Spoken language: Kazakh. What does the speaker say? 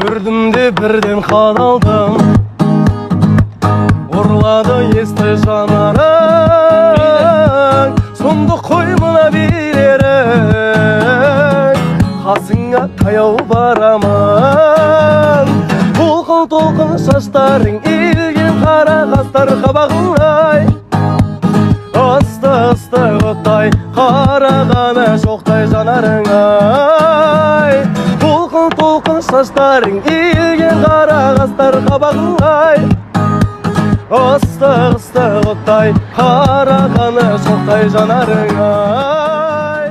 Gördüm de birden kadaldım, uğurladı esті janarың. Sondu koymuna birerek, қасыңа таяу барамын. Толқын толқын шаштарың иілген қара қастар қабағыңай. Асты оттай қарағаны шоқтай жанарыңай. Толқын толқын шаштарың иілген қара қастар қабағыңай. Асты оттай қарағаны шоқтай жанарыңай.